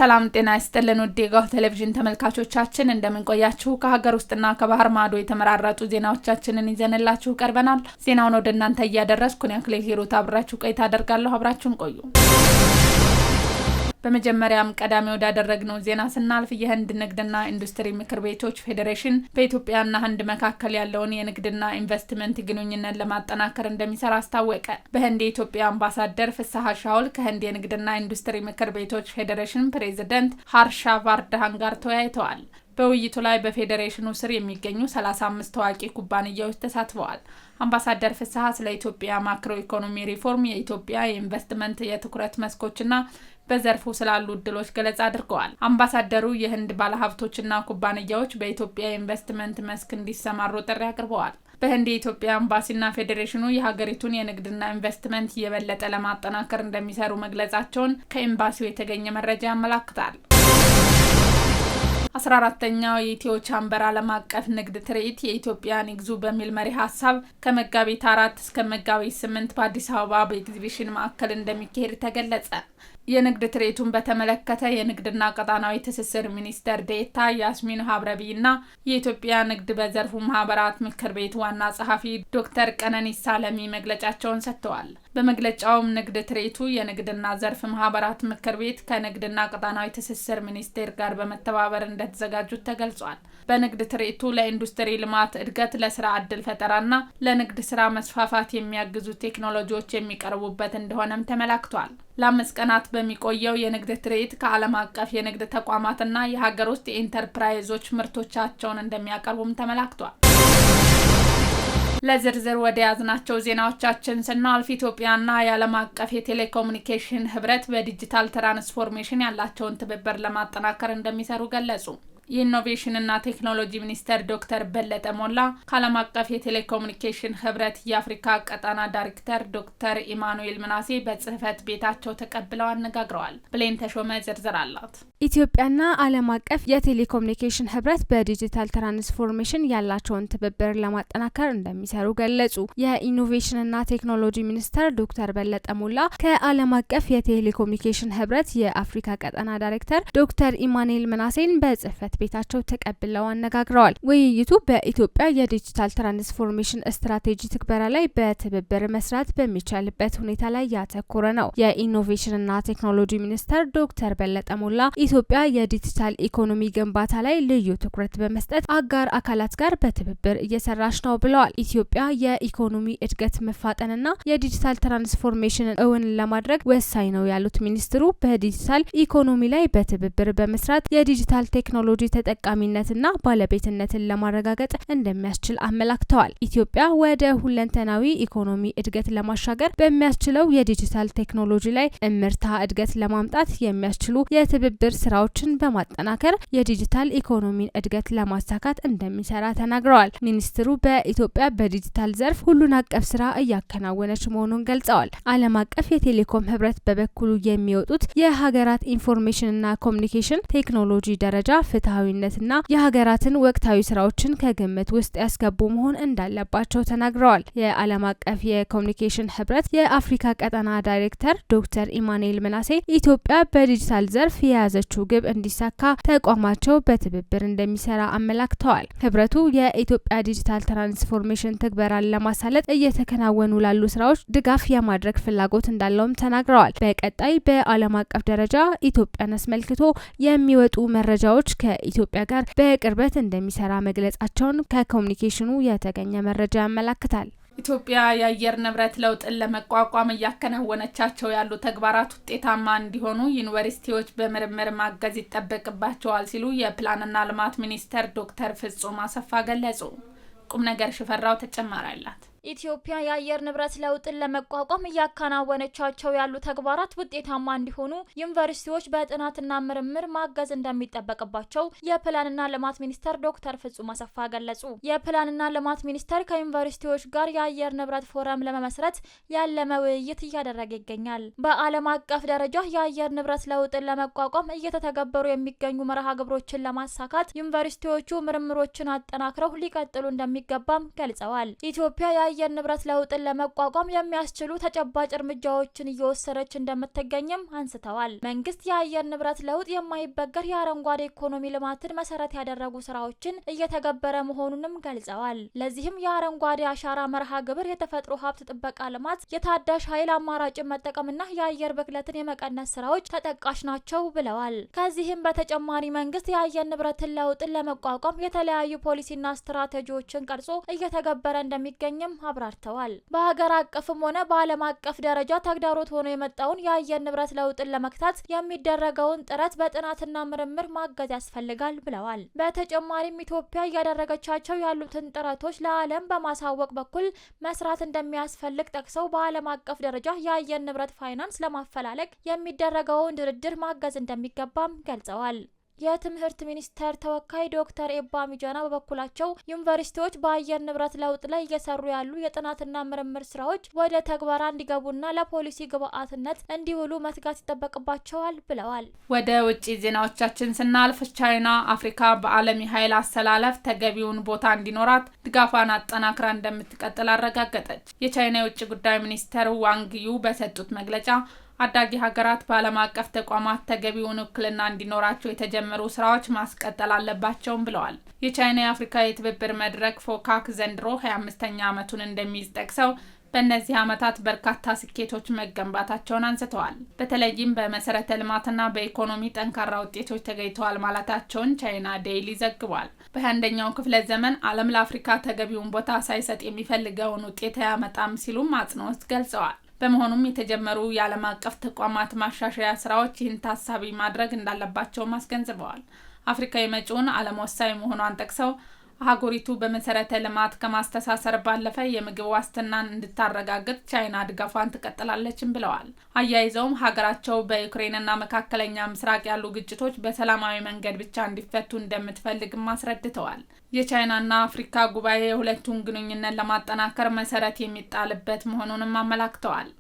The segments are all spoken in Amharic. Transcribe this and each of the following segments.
ሰላም ጤና ይስጥልን ውድ የጋሁ ቴሌቪዥን ተመልካቾቻችን እንደምን ቆያችሁ? ከሀገር ውስጥና ከባህር ማዶ የተመራረጡ ዜናዎቻችንን ይዘንላችሁ ቀርበናል። ዜናውን ወደ እናንተ እያደረስኩ ነው አክሊል ሂሩት አብራችሁ ቆይታ አደርጋለሁ። አብራችሁን ቆዩ። በመጀመሪያም ቀዳሚ ወዳደረግነው ዜና ስናልፍ የህንድ ንግድና ኢንዱስትሪ ምክር ቤቶች ፌዴሬሽን በኢትዮጵያና ህንድ መካከል ያለውን የንግድና ኢንቨስትመንት ግንኙነት ለማጠናከር እንደሚሰራ አስታወቀ። በህንድ የኢትዮጵያ አምባሳደር ፍስሐ ሻውል ከህንድ የንግድና ኢንዱስትሪ ምክር ቤቶች ፌዴሬሽን ፕሬዝዳንት ሃርሻ ቫርዳሃን ጋር ተወያይተዋል። በውይይቱ ላይ በፌዴሬሽኑ ስር የሚገኙ 35 ታዋቂ ኩባንያዎች ተሳትፈዋል። አምባሳደር ፍስሐ ስለ ኢትዮጵያ ማክሮ ኢኮኖሚ ሪፎርም፣ የኢትዮጵያ የኢንቨስትመንት የትኩረት መስኮችና በዘርፉ ስላሉ እድሎች ገለጻ አድርገዋል። አምባሳደሩ የህንድ ባለሀብቶችና ኩባንያዎች በኢትዮጵያ የኢንቨስትመንት መስክ እንዲሰማሩ ጥሪ አቅርበዋል። በህንድ የኢትዮጵያ ኤምባሲና ፌዴሬሽኑ የሀገሪቱን የንግድና ኢንቨስትመንት የበለጠ ለማጠናከር እንደሚሰሩ መግለጻቸውን ከኤምባሲው የተገኘ መረጃ ያመለክታል። 14ኛው የኢትዮ ቻምበር ዓለም አቀፍ ንግድ ትርኢት የኢትዮጵያን ይግዙ በሚል መሪ ሀሳብ ከመጋቢት 4 እስከ መጋቢት 8 በአዲስ አበባ በኤግዚቢሽን ማዕከል እንደሚካሄድ ተገለጸ። የንግድ ትርኢቱን በተመለከተ የንግድና ቀጣናዊ ትስስር ሚኒስትር ዴኤታ ያስሚን ሀብረቢና የኢትዮጵያ ንግድ በዘርፉ ማህበራት ምክር ቤት ዋና ጸሐፊ ዶክተር ቀነኒሳ ለሚ መግለጫቸውን ሰጥተዋል። በመግለጫውም ንግድ ትርኢቱ የንግድና ዘርፍ ማህበራት ምክር ቤት ከንግድና ቀጣናዊ ትስስር ሚኒስቴር ጋር በመተባበር እንደተዘጋጁት ተገልጿል። በንግድ ትርኢቱ ለኢንዱስትሪ ልማት እድገት፣ ለስራ ዕድል ፈጠራና ለንግድ ስራ መስፋፋት የሚያግዙ ቴክኖሎጂዎች የሚቀርቡበት እንደሆነም ተመላክቷል። ለ5 ቀናት በሚቆየው የንግድ ትርኢት ከዓለም አቀፍ የንግድ ተቋማትና የሀገር ውስጥ የኢንተርፕራይዞች ምርቶቻቸውን እንደሚያቀርቡም ተመላክቷል። ለዝርዝር ወደ ያዝናቸው ዜናዎቻችን ስናልፍ ኢትዮጵያና የዓለም አቀፍ የቴሌኮሙኒኬሽን ህብረት በዲጂታል ትራንስፎርሜሽን ያላቸውን ትብብር ለማጠናከር እንደሚሰሩ ገለጹ። የኢኖቬሽንና ቴክኖሎጂ ሚኒስትር ዶክተር በለጠ ሞላ ከዓለም አቀፍ የቴሌኮሙኒኬሽን ህብረት የአፍሪካ ቀጣና ዳይሬክተር ዶክተር ኢማኑኤል ምናሴ በጽህፈት ቤታቸው ተቀብለው አነጋግረዋል። ብሌን ተሾመ ዝርዝር አላት። ኢትዮጵያና ዓለም አቀፍ የቴሌኮሙኒኬሽን ህብረት በዲጂታል ትራንስፎርሜሽን ያላቸውን ትብብር ለማጠናከር እንደሚሰሩ ገለጹ። የኢኖቬሽንና ቴክኖሎጂ ሚኒስትር ዶክተር በለጠ ሞላ ከዓለም አቀፍ የቴሌኮሙኒኬሽን ህብረት የአፍሪካ ቀጣና ዳይሬክተር ዶክተር ኢማኑኤል ምናሴን በጽህፈት ቤታቸው ተቀብለው አነጋግረዋል። ውይይቱ በኢትዮጵያ የዲጂታል ትራንስፎርሜሽን ስትራቴጂ ትግበራ ላይ በትብብር መስራት በሚቻልበት ሁኔታ ላይ ያተኮረ ነው። የኢኖቬሽንና ቴክኖሎጂ ሚኒስትር ዶክተር በለጠ ሞላ ኢትዮጵያ የዲጂታል ኢኮኖሚ ግንባታ ላይ ልዩ ትኩረት በመስጠት አጋር አካላት ጋር በትብብር እየሰራች ነው ብለዋል። ኢትዮጵያ የኢኮኖሚ እድገት መፋጠንና የዲጂታል ትራንስፎርሜሽንን እውን ለማድረግ ወሳኝ ነው ያሉት ሚኒስትሩ በዲጂታል ኢኮኖሚ ላይ በትብብር በመስራት የዲጂታል ቴክኖሎጂ ተጠቃሚነትና ባለቤትነትን ለማረጋገጥ እንደሚያስችል አመላክተዋል። ኢትዮጵያ ወደ ሁለንተናዊ ኢኮኖሚ እድገት ለማሻገር በሚያስችለው የዲጂታል ቴክኖሎጂ ላይ እምርታ እድገት ለማምጣት የሚያስችሉ የትብብር ስራዎችን በማጠናከር የዲጂታል ኢኮኖሚን እድገት ለማሳካት እንደሚሰራ ተናግረዋል። ሚኒስትሩ በኢትዮጵያ በዲጂታል ዘርፍ ሁሉን አቀፍ ስራ እያከናወነች መሆኑን ገልጸዋል። ዓለም አቀፍ የቴሌኮም ህብረት በበኩሉ የሚወጡት የሀገራት ኢንፎርሜሽንና ኮሚኒኬሽን ቴክኖሎጂ ደረጃ ፍትሃዊነትና የሀገራትን ወቅታዊ ስራዎችን ከግምት ውስጥ ያስገቡ መሆን እንዳለባቸው ተናግረዋል። የዓለም አቀፍ የኮሚኒኬሽን ህብረት የአፍሪካ ቀጣና ዳይሬክተር ዶክተር ኢማኑኤል ምናሴ ኢትዮጵያ በዲጂታል ዘርፍ የያዘችው ግብ እንዲሳካ ተቋማቸው በትብብር እንደሚሰራ አመላክተዋል። ህብረቱ የኢትዮጵያ ዲጂታል ትራንስፎርሜሽን ትግበራን ለማሳለጥ እየተከናወኑ ላሉ ስራዎች ድጋፍ የማድረግ ፍላጎት እንዳለውም ተናግረዋል። በቀጣይ በዓለም አቀፍ ደረጃ ኢትዮጵያን አስመልክቶ የሚወጡ መረጃዎች ከኢትዮጵያ ጋር በቅርበት እንደሚሰራ መግለጻቸውን ከኮሙኒኬሽኑ የተገኘ መረጃ ያመለክታል። ኢትዮጵያ የአየር ንብረት ለውጥን ለመቋቋም እያከናወነቻቸው ያሉ ተግባራት ውጤታማ እንዲሆኑ ዩኒቨርሲቲዎች በምርምር ማገዝ ይጠበቅባቸዋል ሲሉ የፕላንና ልማት ሚኒስትር ዶክተር ፍጹም አሰፋ ገለጹ። ቁም ነገር ሽፈራው ተጨማሪ አላት። ኢትዮጵያ የአየር ንብረት ለውጥን ለመቋቋም እያከናወነቻቸው ያሉ ተግባራት ውጤታማ እንዲሆኑ ዩኒቨርሲቲዎች በጥናትና ምርምር ማገዝ እንደሚጠበቅባቸው የፕላንና ልማት ሚኒስትር ዶክተር ፍጹም አሰፋ ገለጹ። የፕላንና ልማት ሚኒስቴር ከዩኒቨርሲቲዎች ጋር የአየር ንብረት ፎረም ለመመስረት ያለመ ውይይት እያደረገ ይገኛል። በዓለም አቀፍ ደረጃ የአየር ንብረት ለውጥን ለመቋቋም እየተተገበሩ የሚገኙ መርሃ ግብሮችን ለማሳካት ዩኒቨርሲቲዎቹ ምርምሮችን አጠናክረው ሊቀጥሉ እንደሚገባም ገልጸዋል። ኢትዮጵያ የአየር ንብረት ለውጥን ለመቋቋም የሚያስችሉ ተጨባጭ እርምጃዎችን እየወሰደች እንደምትገኝም አንስተዋል። መንግስት የአየር ንብረት ለውጥ የማይበገር የአረንጓዴ ኢኮኖሚ ልማትን መሰረት ያደረጉ ስራዎችን እየተገበረ መሆኑንም ገልጸዋል። ለዚህም የአረንጓዴ አሻራ መርሃ ግብር፣ የተፈጥሮ ሀብት ጥበቃ ልማት፣ የታዳሽ ኃይል አማራጭን መጠቀምና የአየር ብክለትን የመቀነስ ስራዎች ተጠቃሽ ናቸው ብለዋል። ከዚህም በተጨማሪ መንግስት የአየር ንብረትን ለውጥን ለመቋቋም የተለያዩ ፖሊሲና ስትራቴጂዎችን ቀርጾ እየተገበረ እንደሚገኝም አብራርተዋል። በሀገር አቀፍም ሆነ በዓለም አቀፍ ደረጃ ተግዳሮት ሆኖ የመጣውን የአየር ንብረት ለውጥን ለመክታት የሚደረገውን ጥረት በጥናትና ምርምር ማገዝ ያስፈልጋል ብለዋል። በተጨማሪም ኢትዮጵያ እያደረገቻቸው ያሉትን ጥረቶች ለዓለም በማሳወቅ በኩል መስራት እንደሚያስፈልግ ጠቅሰው በዓለም አቀፍ ደረጃ የአየር ንብረት ፋይናንስ ለማፈላለግ የሚደረገውን ድርድር ማገዝ እንደሚገባም ገልጸዋል። የትምህርት ሚኒስቴር ተወካይ ዶክተር ኤባ ሚጃና በበኩላቸው ዩኒቨርሲቲዎች በአየር ንብረት ለውጥ ላይ እየሰሩ ያሉ የጥናትና ምርምር ስራዎች ወደ ተግባራ እንዲገቡና ለፖሊሲ ግብዓትነት እንዲውሉ መትጋት ይጠበቅባቸዋል ብለዋል። ወደ ውጪ ዜናዎቻችን ስናልፍ ቻይና አፍሪካ በዓለም የኃይል አሰላለፍ ተገቢውን ቦታ እንዲኖራት ድጋፏን አጠናክራ እንደምትቀጥል አረጋገጠች። የቻይና የውጭ ጉዳይ ሚኒስትር ዋንግ ዩ በሰጡት መግለጫ አዳጊ ሀገራት በዓለም አቀፍ ተቋማት ተገቢውን ውክልና እንዲኖራቸው የተጀመሩ ስራዎች ማስቀጠል አለባቸውም ብለዋል። የቻይና የአፍሪካ የትብብር መድረክ ፎካክ ዘንድሮ 25ኛ ዓመቱን እንደሚይዝ ጠቅሰው በእነዚህ ዓመታት በርካታ ስኬቶች መገንባታቸውን አንስተዋል። በተለይም በመሰረተ ልማትና በኢኮኖሚ ጠንካራ ውጤቶች ተገኝተዋል ማለታቸውን ቻይና ዴይሊ ዘግቧል። በ21ኛው ክፍለ ዘመን ዓለም ለአፍሪካ ተገቢውን ቦታ ሳይሰጥ የሚፈልገውን ውጤት አያመጣም ሲሉም አጽንኦት ገልጸዋል። በመሆኑም የተጀመሩ የዓለም አቀፍ ተቋማት ማሻሻያ ስራዎች ይህን ታሳቢ ማድረግ እንዳለባቸው አስገንዝበዋል። አፍሪካ የመጪውን ዓለም ወሳኝ መሆኗን ጠቅሰው አህጉሪቱ በመሰረተ ልማት ከማስተሳሰር ባለፈ የምግብ ዋስትናን እንድታረጋግጥ ቻይና ድጋፏን ትቀጥላለችም ብለዋል። አያይዘውም ሀገራቸው በዩክሬንና መካከለኛ ምስራቅ ያሉ ግጭቶች በሰላማዊ መንገድ ብቻ እንዲፈቱ እንደምትፈልግም አስረድተዋል። የቻይናና አፍሪካ ጉባኤ የሁለቱን ግንኙነት ለማጠናከር መሰረት የሚጣልበት መሆኑንም አመላክተዋል።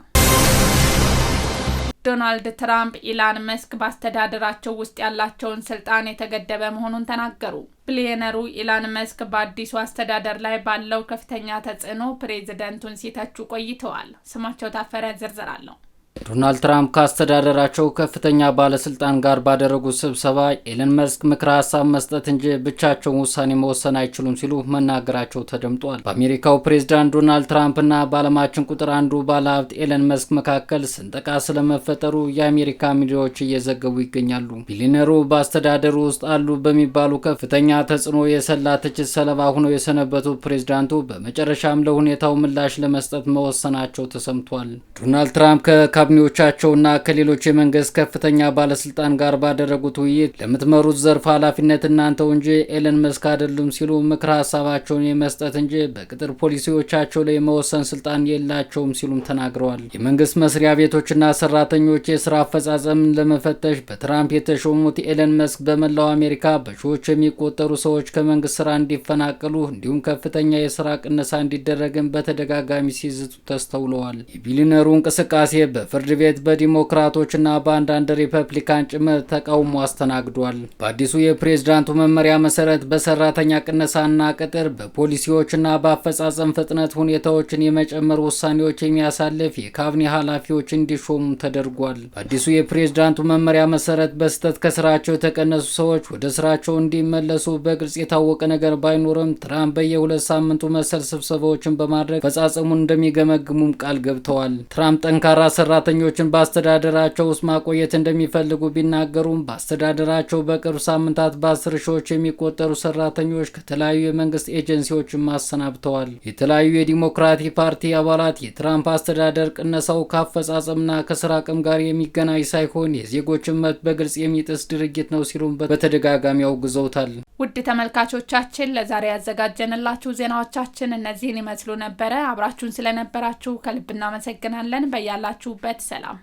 ዶናልድ ትራምፕ ኢላን መስክ በአስተዳደራቸው ውስጥ ያላቸውን ስልጣን የተገደበ መሆኑን ተናገሩ። ቢሊየነሩ ኢላን መስክ በአዲሱ አስተዳደር ላይ ባለው ከፍተኛ ተጽዕኖ ፕሬዝደንቱን ሲተቹ ቆይተዋል። ስማቸው ታፈረ ዝርዝር አለው። ዶናልድ ትራምፕ ከአስተዳደራቸው ከፍተኛ ባለስልጣን ጋር ባደረጉት ስብሰባ ኤለን መስክ ምክረ ሀሳብ መስጠት እንጂ ብቻቸውን ውሳኔ መወሰን አይችሉም ሲሉ መናገራቸው ተደምጧል። በአሜሪካው ፕሬዝዳንት ዶናልድ ትራምፕና በዓለማችን ቁጥር አንዱ ባለሀብት ኤለን መስክ መካከል ስንጠቃ ስለመፈጠሩ የአሜሪካ ሚዲያዎች እየዘገቡ ይገኛሉ። ቢሊየነሩ በአስተዳደሩ ውስጥ አሉ በሚባሉ ከፍተኛ ተጽዕኖ የሰላ ትችት ሰለባ ሆነው የሰነበቱ ፕሬዝዳንቱ በመጨረሻም ለሁኔታው ምላሽ ለመስጠት መወሰናቸው ተሰምቷል። ዶናልድ ትራምፕ ካቢኔዎቻቸውና ከሌሎች የመንግስት ከፍተኛ ባለስልጣን ጋር ባደረጉት ውይይት ለምትመሩት ዘርፍ ኃላፊነት እናንተው እንጂ ኤለን መስክ አይደሉም ሲሉ ምክረ ሀሳባቸውን የመስጠት እንጂ በቅጥር ፖሊሲዎቻቸው ላይ መወሰን ስልጣን የላቸውም ሲሉም ተናግረዋል። የመንግስት መስሪያ ቤቶችና ሰራተኞች የስራ አፈጻጸምን ለመፈተሽ በትራምፕ የተሾሙት ኤለን መስክ በመላው አሜሪካ በሺዎች የሚቆጠሩ ሰዎች ከመንግስት ስራ እንዲፈናቀሉ እንዲሁም ከፍተኛ የስራ ቅነሳ እንዲደረግን በተደጋጋሚ ሲዝቱ ተስተውለዋል። የቢሊየነሩ እንቅስቃሴ በፍርድ ቤት በዲሞክራቶችና በአንዳንድ ሪፐብሊካን ጭምር ተቃውሞ አስተናግዷል። በአዲሱ የፕሬዝዳንቱ መመሪያ መሰረት በሰራተኛ ቅነሳና ቅጥር በፖሊሲዎችና በአፈጻጸም ፍጥነት ሁኔታዎችን የመጨመር ውሳኔዎች የሚያሳልፍ የካቢኔ ኃላፊዎች እንዲሾሙ ተደርጓል። በአዲሱ የፕሬዝዳንቱ መመሪያ መሰረት በስህተት ከስራቸው የተቀነሱ ሰዎች ወደ ስራቸው እንዲመለሱ በግልጽ የታወቀ ነገር ባይኖርም ትራምፕ በየ2 ሳምንቱ መሰል ስብሰባዎችን በማድረግ አፈጻጸሙን እንደሚገመግሙም ቃል ገብተዋል። ትራምፕ ጠንካራ ሰራተኞችን በአስተዳደራቸው ውስጥ ማቆየት እንደሚፈልጉ ቢናገሩም በአስተዳደራቸው በቅርብ ሳምንታት በ10 ሺዎች የሚቆጠሩ ሰራተኞች ከተለያዩ የመንግስት ኤጀንሲዎች ማሰናብተዋል። የተለያዩ የዲሞክራቲክ ፓርቲ አባላት የትራምፕ አስተዳደር ቅነሳው ከአፈጻጸምና ከስራ አቅም ጋር የሚገናኝ ሳይሆን የዜጎችን መብት በግልጽ የሚጥስ ድርጊት ነው ሲሉም በተደጋጋሚ አውግዘውታል። ውድ ተመልካቾቻችን ለዛሬ ያዘጋጀንላችሁ ዜናዎቻችን እነዚህን ይመስሉ ነበረ። አብራችሁን ስለነበራችሁ ከልብ እናመሰግናለን። በያላችሁበት ሰላም